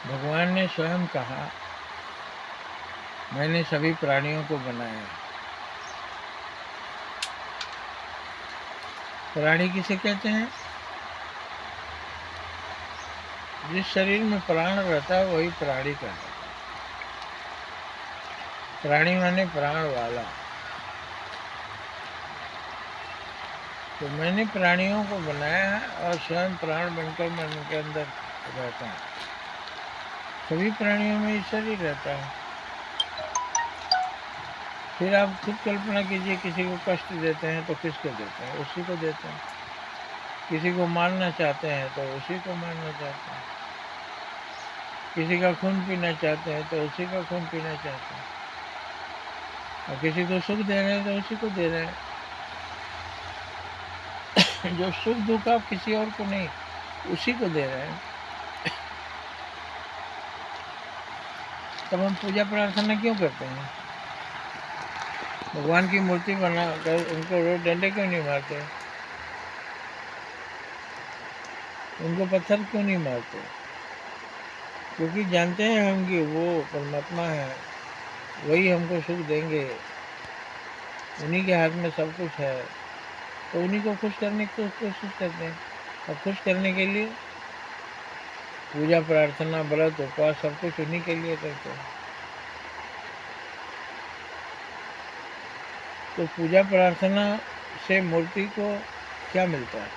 भगवान ने स्वयं कहा, मैंने सभी प्राणियों को बनाया। प्राणी किसे कहते हैं? जिस शरीर में प्राण रहता है वही प्राणी कहलाता है। प्राणी माने प्राण वाला। तो मैंने प्राणियों को बनाया है और स्वयं प्राण बनकर मैं उनके अंदर रहता हूँ। सभी प्राणियों में ईश्वर ही रहता है। फिर आप खुद कल्पना कीजिए, किसी को कष्ट देते हैं तो किसको देते हैं? उसी को देते हैं। किसी को मारना चाहते हैं तो उसी को मारना चाहते हैं। किसी का खून पीना चाहते हैं तो उसी का खून पीना चाहते हैं। और किसी को सुख दे रहे हैं तो उसी को दे रहे हैं। जो सुख दुख आप किसी और को नहीं, उसी को दे रहे हैं। तब हम पूजा प्रार्थना क्यों करते हैं? भगवान की मूर्ति बना कर उनको रोज डंडे क्यों नहीं मारते? उनको पत्थर क्यों नहीं मारते? क्योंकि जानते हैं हम कि वो परमात्मा है, वही हमको सुख देंगे, उन्हीं के हाथ में सब कुछ है। तो उन्हीं को खुश करने की कोशिश करते हैं। और खुश करने के लिए पूजा प्रार्थना व्रत उपवास सब कुछ उन्हीं के लिए करते हैं। तो पूजा प्रार्थना से मूर्ति को क्या मिलता है?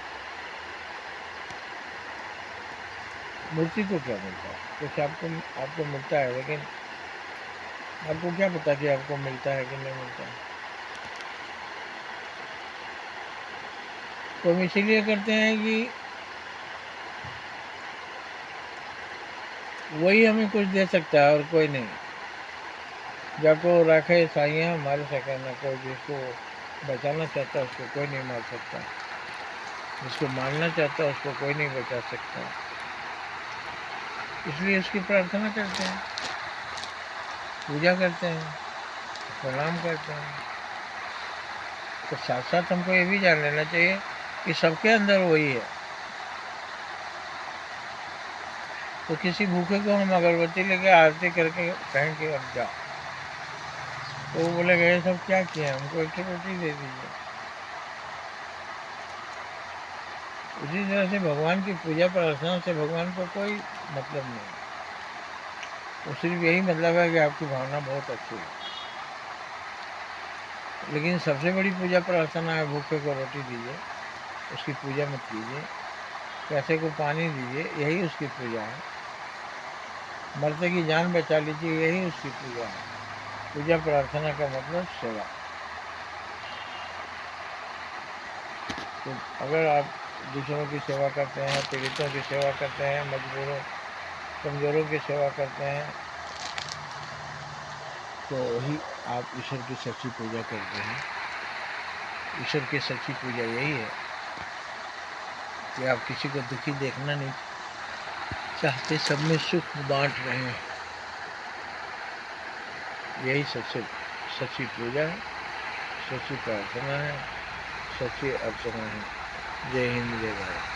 मूर्ति को क्या मिलता है? कुछ आपको मिलता है, लेकिन आपको क्या पता कि आपको मिलता है कि नहीं मिलता है? तो हम इसीलिए करते हैं कि वही हमें कुछ दे सकता है और कोई नहीं। जाको राखे साइयाँ मार सके न कोई। जिसको बचाना चाहता है उसको कोई नहीं मार सकता, जिसको मारना चाहता है उसको कोई नहीं बचा सकता। इसलिए उसकी प्रार्थना करते हैं, पूजा करते हैं, प्रणाम करते हैं। तो साथ साथ हमको ये भी जान लेना चाहिए कि सबके अंदर वही है। तो किसी भूखे को हम अगरबत्ती लेके आरती करके कहें कि अब जाओ, तो वो बोलेगा ये सब क्या किया, हमको एक रोटी दे दीजिए। उसी तरह से भगवान की पूजा प्रार्थना से भगवान को कोई मतलब नहीं। तो सिर्फ यही मतलब है कि आपकी भावना बहुत अच्छी है। लेकिन सबसे बड़ी पूजा प्रार्थना है, भूखे को रोटी दीजिए, उसकी पूजा मत कीजिए। प्यासे को पानी दीजिए, यही उसकी पूजा है। मरते की जान बचा लीजिए, यही उसकी पूजा है। पूजा प्रार्थना का मतलब सेवा। तो अगर आप दूसरों की सेवा करते हैं, पीड़ितों की सेवा करते हैं, मजबूरों कमज़ोरों की सेवा करते हैं, तो ही आप ईश्वर की सच्ची पूजा करते हैं। ईश्वर की सच्ची पूजा यही है कि आप किसी को दुखी देखना नहीं चाहते, सब में सुख बांट रहे हैं। यही सबसे सच्ची पूजा है, सच्ची प्रार्थना है, सच्ची अर्चना है। जय हिंद, जय भारत।